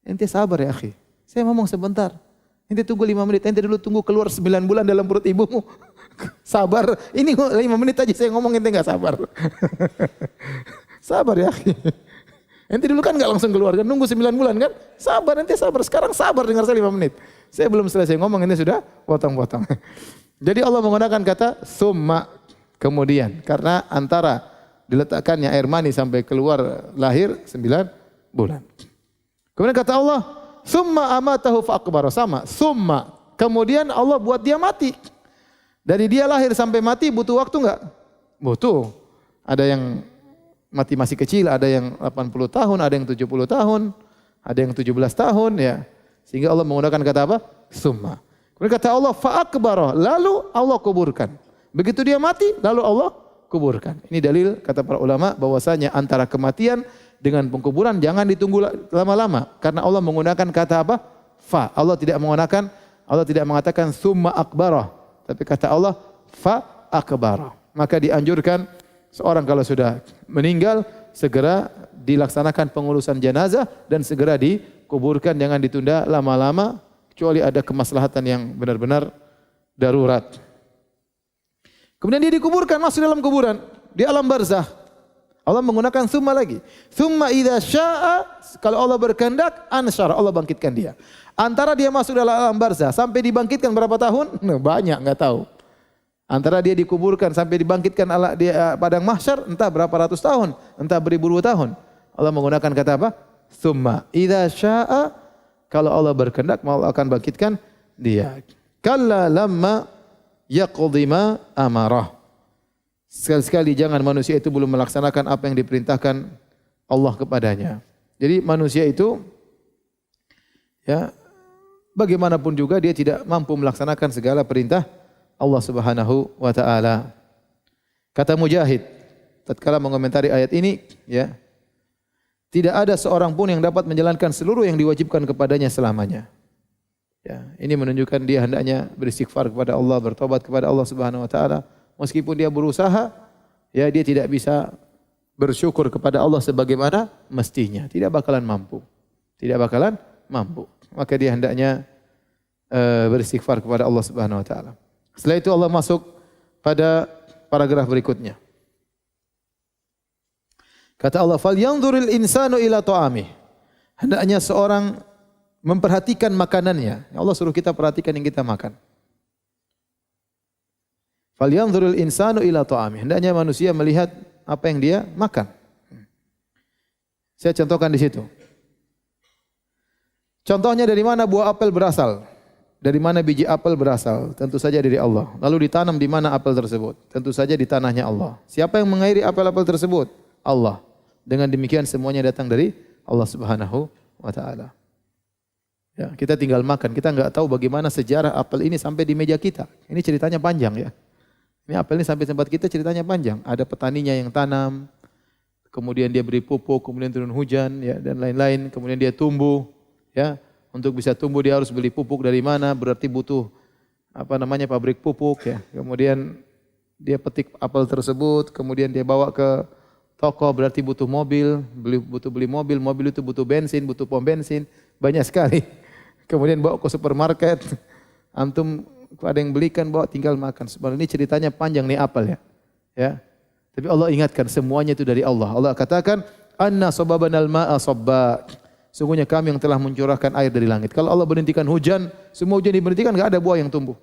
ente sabar ya akhi. Saya ngomong sebentar. Ente tunggu 5 menit, ente dulu tunggu keluar 9 bulan dalam perut ibumu. Sabar, ini 5 menit aja saya ngomong ente nggak sabar. Sabar ya akhi. Ente dulu kan nggak langsung keluar kan, nunggu 9 bulan kan? Sabar, ente sabar. Sekarang sabar dengar saya 5 menit. Saya belum selesai ngomong, ente sudah potong-potong. Jadi Allah menggunakan kata summa kemudian. Karena antara diletakkannya air mani sampai keluar lahir 9 bulan. Kemudian kata Allah, summa amatahu fa'akbara. Sama, summa. Kemudian Allah buat dia mati. Dari dia lahir sampai mati butuh waktu enggak? Butuh. Ada yang mati masih kecil, ada yang 80 tahun, ada yang 70 tahun, ada yang 17 tahun ya. Sehingga Allah menggunakan kata apa? Summa. Kemudian kata Allah fa'akbara, lalu Allah kuburkan. Begitu dia mati, lalu Allah kuburkan. Ini dalil kata para ulama bahwasanya antara kematian dengan pengkuburan jangan ditunggu lama-lama karena Allah menggunakan kata apa? Fa. Allah tidak mengatakan summa akbara, tapi kata Allah fa akbara. Maka dianjurkan seorang kalau sudah meninggal segera dilaksanakan pengurusan jenazah dan segera dikuburkan, jangan ditunda lama-lama kecuali ada kemaslahatan yang benar-benar darurat. Kemudian dia dikuburkan, masuk dalam kuburan di alam barzah. Allah menggunakan summa lagi. Summa idza syaa, kalau Allah berkehendak ansyara, Allah bangkitkan dia. Antara dia masuk dalam alam barzah sampai dibangkitkan berapa tahun? Banyak, enggak tahu. Antara dia dikuburkan sampai dibangkitkan di padang mahsyar entah berapa ratus tahun, entah beribu-ribu tahun. Allah menggunakan kata apa? Summa idza syaa, kalau Allah berkehendak Allah akan bangkitkan dia. Kalla lamma yaqdi ma amarah. Sekali-sekali jangan manusia itu belum melaksanakan apa yang diperintahkan Allah kepadanya. Jadi manusia itu ya bagaimanapun juga dia tidak mampu melaksanakan segala perintah Allah Subhanahu wa taala. Kata Mujahid tatkala mengomentari ayat ini ya, tidak ada seorang pun yang dapat menjalankan seluruh yang diwajibkan kepadanya selamanya. Ya, ini menunjukkan dia hendaknya beristighfar kepada Allah, bertobat kepada Allah Subhanahu wa taala. Meskipun dia berusaha, ya dia tidak bisa bersyukur kepada Allah sebagaimana mestinya. Tidak bakalan mampu. Tidak bakalan mampu. Maka dia hendaknya beristighfar kepada Allah Subhanahu wa taala. Setelah itu Allah masuk pada paragraf berikutnya. Kata Allah, "Falyanzuril insanu ila ta'amih." Hendaknya seorang memperhatikan makanannya. Allah suruh kita perhatikan yang kita makan. Falyanzuril insanu ila ta'amih. Hendaknya manusia melihat apa yang dia makan. Saya contohkan di situ. Contohnya dari mana buah apel berasal? Dari mana biji apel berasal? Tentu saja dari Allah. Lalu ditanam di mana apel tersebut? Tentu saja di tanahnya Allah. Siapa yang mengairi apel-apel tersebut? Allah. Dengan demikian semuanya datang dari Allah Subhanahu wa taala. Ya, kita tinggal makan. Kita enggak tahu bagaimana sejarah apel ini sampai di meja kita. Ini ceritanya panjang ya. Ini apel ini sampai tempat kita ceritanya panjang. Ada petaninya yang tanam, kemudian dia beri pupuk, kemudian turun hujan ya dan lain-lain, kemudian dia tumbuh ya. Untuk bisa tumbuh dia harus beli pupuk dari mana? Berarti butuh pabrik pupuk ya. Kemudian dia petik apel tersebut, kemudian dia bawa ke toko berarti butuh mobil, butuh beli mobil, mobil itu butuh bensin, butuh pom bensin, banyak sekali. Kemudian bawa ke supermarket, antum ada yang belikan bawa tinggal makan. Sebenarnya ini ceritanya panjang nih apal ya. Ya. Tapi Allah ingatkan semuanya itu dari Allah. Allah katakan, "Anna sababanal ma'a sabba." Sungguhnya kami yang telah mencurahkan air dari langit. Kalau Allah berhentikan hujan, semua hujan diberhentikan, enggak ada buah yang tumbuh.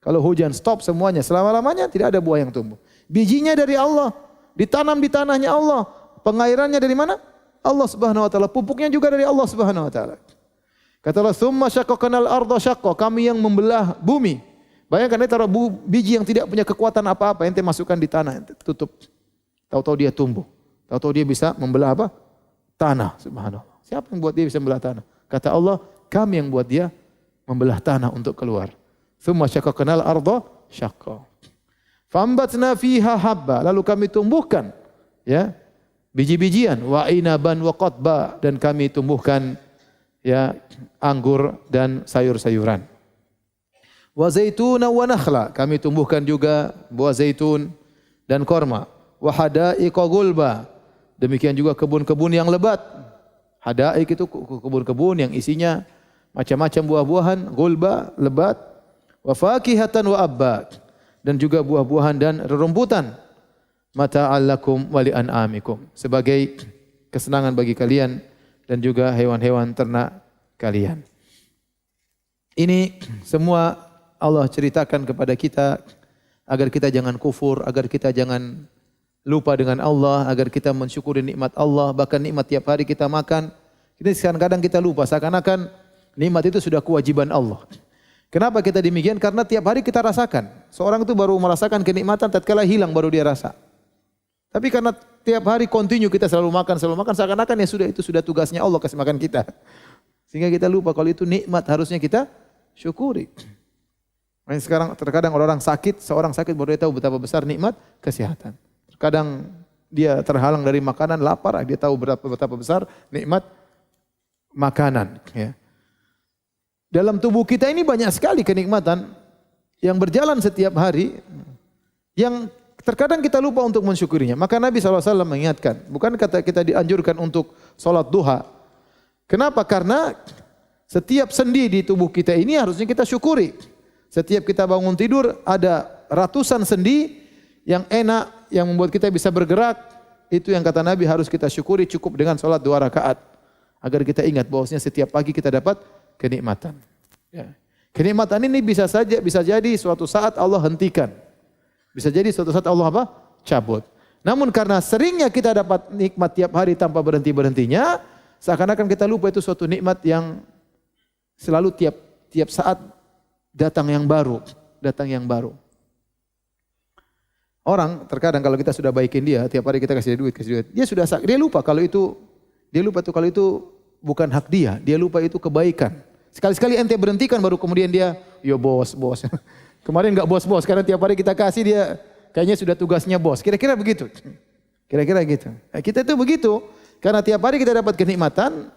Kalau hujan stop semuanya, selama-lamanya tidak ada buah yang tumbuh. Bijinya dari Allah, ditanam di tanahnya Allah. Pengairannya dari mana? Allah Subhanahu wa taala. Pupuknya juga dari Allah Subhanahu wa taala. Kata Allah, "Tsumma syaqqaqnal arda syaqqa." Kami yang membelah bumi. Bayangkan ente taruh biji yang tidak punya kekuatan apa-apa, ente masukkan di tanah, ente tutup. Tahu-tahu dia tumbuh. Tahu-tahu dia bisa membelah apa? Tanah, subhanallah. Siapa yang buat dia bisa membelah tanah? Kata Allah, kami yang buat dia membelah tanah untuk keluar. Tsumma syaqqaqnal arda syaqqa. Fambatna fiha habba. Lalu kami tumbuhkan ya biji-bijian wa inaban wa qatba, dan kami tumbuhkan ya anggur dan sayur-sayuran. Wa zaituna wa nakhla, kami tumbuhkan juga buah zaitun dan korma. Wa hadaiqa gulba, demikian juga kebun-kebun yang lebat. Hadaik itu kebun-kebun yang isinya macam-macam buah-buahan, gulba, lebat. Wa fakihatan wa abba, dan juga buah-buahan dan rerumputan. Mata'al lakum wa li'an'amikum, sebagai kesenangan bagi kalian dan juga hewan-hewan ternak kalian. Ini semua Allah ceritakan kepada kita agar kita jangan kufur, agar kita jangan lupa dengan Allah, agar kita mensyukuri nikmat Allah, bahkan nikmat tiap hari kita makan. Kita kadang-kadang kita lupa, seakan-akan nikmat itu sudah kewajiban Allah. Kenapa kita demikian? Karena tiap hari kita rasakan. Seorang itu baru merasakan kenikmatan tatkala hilang baru dia rasa. Tapi karena tiap hari kontinu kita selalu makan, seakan-akan ya sudah, itu sudah tugasnya Allah kasih makan kita. Sehingga kita lupa kalau itu nikmat harusnya kita syukuri. Nah, sekarang terkadang orang sakit, seorang sakit baru dia tahu betapa besar nikmat kesehatan. Terkadang dia terhalang dari makanan, lapar, dia tahu betapa besar nikmat makanan. Ya. Dalam tubuh kita ini banyak sekali kenikmatan yang berjalan setiap hari, yang terkadang kita lupa untuk mensyukurinya. Maka Nabi SAW mengingatkan, bukan kata kita dianjurkan untuk sholat duha. Kenapa? Karena setiap sendi di tubuh kita ini harusnya kita syukuri. Setiap kita bangun tidur ada ratusan sendi yang enak, yang membuat kita bisa bergerak. Itu yang kata Nabi harus kita syukuri, cukup dengan sholat 2 rakaat. Agar kita ingat bahwasanya setiap pagi kita dapat kenikmatan. Ya. Kenikmatan ini bisa jadi suatu saat Allah hentikan. Bisa jadi suatu saat Allah apa? Cabut. Namun karena seringnya kita dapat nikmat tiap hari tanpa berhenti-berhentinya, seakan-akan kita lupa itu suatu nikmat yang selalu tiap saat datang yang baru, Orang terkadang kalau kita sudah baikin dia, tiap hari kita kasih duit, dia lupa kalau itu bukan hak dia, dia lupa itu kebaikan. Sekali-sekali ente berhentikan baru kemudian dia, yo bos. Kemarin enggak bos, karena tiap hari kita kasih dia kayaknya sudah tugasnya bos. Kira-kira begitu. Gitu. Nah, kita itu begitu, karena tiap hari kita dapat kenikmatan,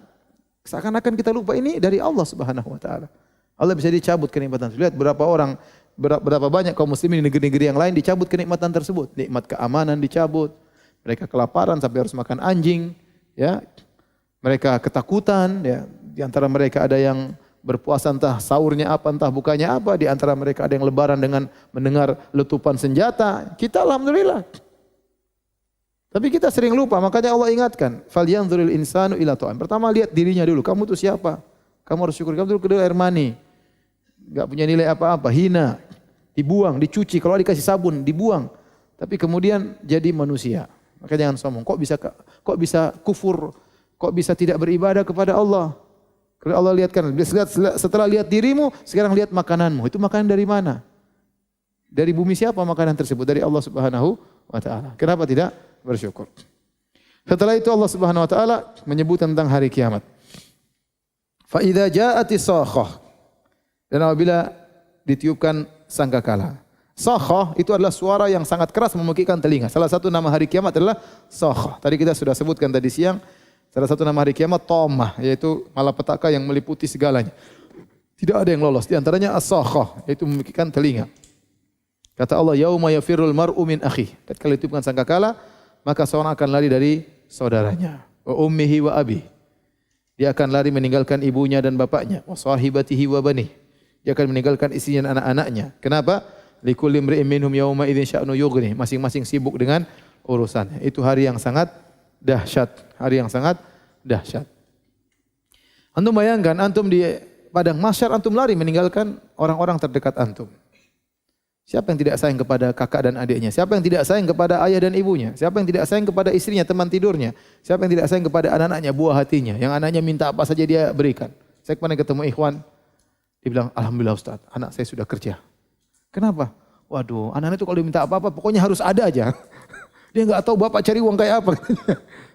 seakan-akan kita lupa ini dari Allah Subhanahu wa taala. Allah bisa dicabut kenikmatan. Lihat berapa banyak kaum muslimin di negeri-negeri yang lain dicabut kenikmatan tersebut. Nikmat keamanan dicabut. Mereka kelaparan sampai harus makan anjing, ya. Mereka ketakutan, ya. Di antara mereka ada yang berpuasa entah sahurnya apa, entah bukanya apa. Di antara mereka ada yang lebaran dengan mendengar letupan senjata. Kita alhamdulillah. Tapi kita sering lupa, makanya Allah ingatkan, falyanzuril insanu ila ta'am. Pertama lihat dirinya dulu, kamu itu siapa? Kamu harus syukur, kamu dulu kedua air mani. Enggak punya nilai apa-apa, hina, dibuang, dicuci, kalau dikasih sabun dibuang. Tapi kemudian jadi manusia. Maka jangan sombong. Kok bisa kufur? Kok bisa tidak beribadah kepada Allah? Kalau Allah lihatkan, setelah lihat dirimu, sekarang lihat makananmu. Itu makanan dari mana? Dari bumi siapa makanan tersebut? Dari Allah Subhanahu wa taala. Kenapa tidak bersyukur? Setelah itu Allah Subhanahu wa taala menyebut tentang hari kiamat. Fa idza ja'atis sakhah. Dan apabila ditiupkan sangkakala. Sakhah itu adalah suara yang sangat keras memekikkan telinga. Salah satu nama hari kiamat adalah sakhah. Tadi kita sudah sebutkan tadi siang. Salah satu nama hari kiamat Tomah, yaitu malapetaka yang meliputi segalanya. Tidak ada yang lolos. Di antaranya as-sakhah, yaitu memekikkan telinga. Kata Allah, yauma yafirul mar'u min akhi. Ketika ditiupkan sangkakala, maka seorang akan lari dari saudaranya. Wa ummihi wa abi. Dia akan lari meninggalkan ibunya dan bapaknya. Wa sahibatihi wa bani. Dia akan meninggalkan istrinya dan anak-anaknya. Kenapa? Likulli imri'in minhum yawma idzin sya'nu yughni. Masing-masing sibuk dengan urusannya. Itu hari yang sangat dahsyat, hari yang sangat dahsyat. Antum bayangkan, antum di padang mahsyar, antum lari meninggalkan orang-orang terdekat antum. Siapa yang tidak sayang kepada kakak dan adiknya? Siapa yang tidak sayang kepada ayah dan ibunya? Siapa yang tidak sayang kepada istrinya, teman tidurnya? Siapa yang tidak sayang kepada anak-anaknya, buah hatinya? Yang anaknya minta apa saja dia berikan. Saya kemarin ketemu ikhwan, dia bilang, alhamdulillah Ustaz, anak saya sudah kerja. Kenapa? Waduh, anak-anak itu kalau diminta apa-apa, pokoknya harus ada aja. Dia nggak tahu bapak cari uang kayak apa.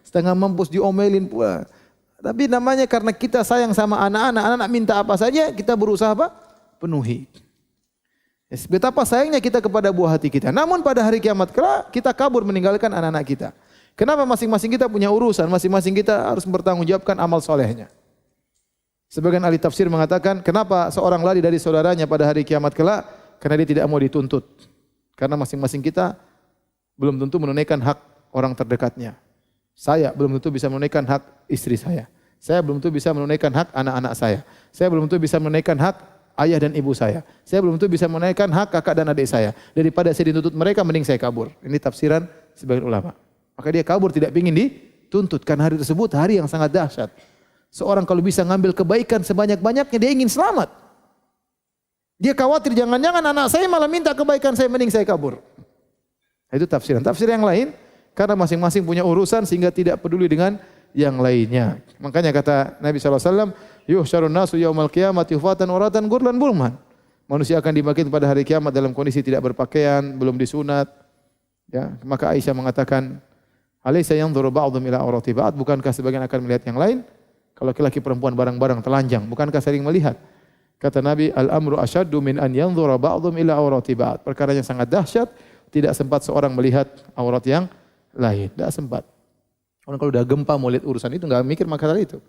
Setengah mampus diomelin pula. Tapi namanya karena kita sayang sama anak-anak, anak-anak minta apa saja, kita berusaha apa? Penuhi. Betapa sayangnya kita kepada buah hati kita. Namun pada hari kiamat kelak kita kabur meninggalkan anak-anak kita. Kenapa? Masing-masing kita punya urusan, masing-masing kita harus bertanggungjawabkan amal solehnya. Sebagian ahli tafsir mengatakan, kenapa seorang lari dari saudaranya pada hari kiamat kelak? Karena dia tidak mau dituntut. Karena masing-masing kita belum tentu menunaikan hak orang terdekatnya. Saya belum tentu bisa menunaikan hak istri saya. Saya belum tentu bisa menunaikan hak anak-anak saya. Saya belum tentu bisa menunaikan hak ayah dan ibu saya. Saya belum tentu bisa menunaikan hak kakak dan adik saya. Daripada saya dituntut mereka, mending saya kabur. Ini tafsiran sebagian ulama. Maka dia kabur tidak ingin dituntut. Karena hari tersebut hari yang sangat dahsyat. Seorang kalau bisa ngambil kebaikan sebanyak-banyaknya, dia ingin selamat. Dia khawatir jangan-jangan anak saya malah minta kebaikan saya, mending saya kabur. Itu tafsiran. Tafsir yang lain, karena masing-masing punya urusan sehingga tidak peduli dengan yang lainnya. Makanya kata Nabi SAW, yuhsyarun nasu yaumal qiyamati hufatan uratan gurlan bulman. Manusia akan dibangkitkan pada hari kiamat dalam kondisi tidak berpakaian, belum disunat. Ya, maka Aisyah mengatakan, alaysa yanzuru ba'dhum ila awrati ba'd, bukankah sebagian akan melihat yang lain? Kalau laki-laki perempuan barang-barang telanjang, bukankah saling melihat? Kata Nabi, al-amru asyaddu min an yanzura ba'dhum ila awrati ba'd. Perkaranya sangat dahsyat, tidak sempat seorang melihat aurat yang lain, tidak sempat. Orang kalau udah gempa mau lihat urusan itu enggak mikir masalah itu.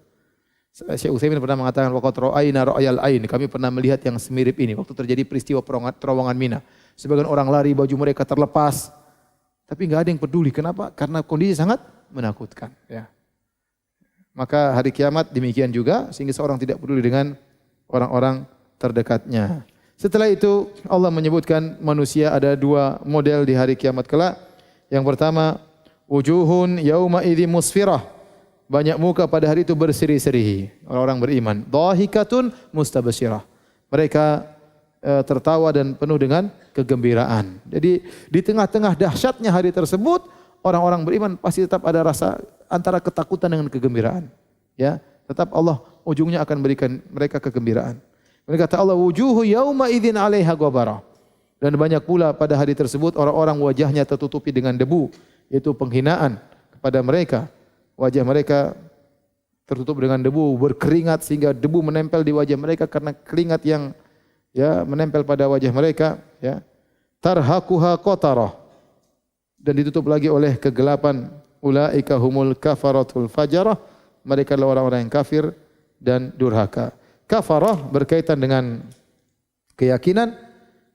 Syekh Utsaimin pernah mengatakan waqad ra'ayna ra'yal ain, kami pernah melihat yang semirip ini waktu terjadi peristiwa terowongan Mina. Sebagian orang lari, baju mereka terlepas, tapi enggak ada yang peduli. Kenapa? Karena kondisi sangat menakutkan, ya. Maka hari kiamat demikian juga sehingga seorang tidak peduli dengan orang-orang terdekatnya. Setelah itu Allah menyebutkan manusia ada dua model di hari kiamat kelak. Yang pertama, wujuhun yauma idzin musfirah. Banyak muka pada hari itu berseri-seri, orang-orang beriman. Dhahikatun mustabsyirah. Mereka tertawa dan penuh dengan kegembiraan. Jadi di tengah-tengah dahsyatnya hari tersebut, orang-orang beriman pasti tetap ada rasa antara ketakutan dengan kegembiraan. Ya, tetap Allah ujungnya akan berikan mereka kegembiraan. Mereka kata Allah, wujuhu yauma idzin 'alaiha ghabarah. Dan banyak pula pada hari tersebut orang-orang wajahnya tertutupi dengan debu, yaitu penghinaan kepada mereka. Wajah mereka tertutup dengan debu, berkeringat sehingga debu menempel di wajah mereka karena keringat yang ya menempel pada wajah mereka, ya. Tarhaquha qatarah. Dan ditutup lagi oleh kegelapan. Ulaika humul kafaratul fajarah. Mereka adalah orang-orang yang kafir dan durhaka. Kafarah berkaitan dengan keyakinan,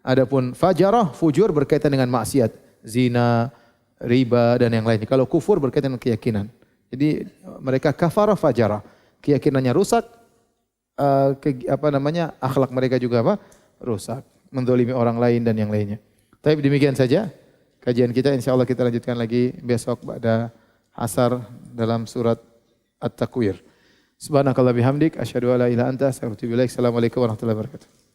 adapun fajarah, fujur berkaitan dengan maksiat, zina, riba dan yang lainnya. Kalau kufur berkaitan dengan keyakinan. Jadi mereka kafarah fajarah, keyakinannya rusak, akhlak mereka juga apa? Rusak, mendolimi orang lain dan yang lainnya. Tapi demikian saja kajian kita. Insyaallah kita lanjutkan lagi besok pada asar dalam surat At-Takwir. Subhanakallah bihamdik, asyhadu an la ilaha illa anta, astaghfiruka wa atubu ilaik. Assalamualaikum warahmatullahi wabarakatuh.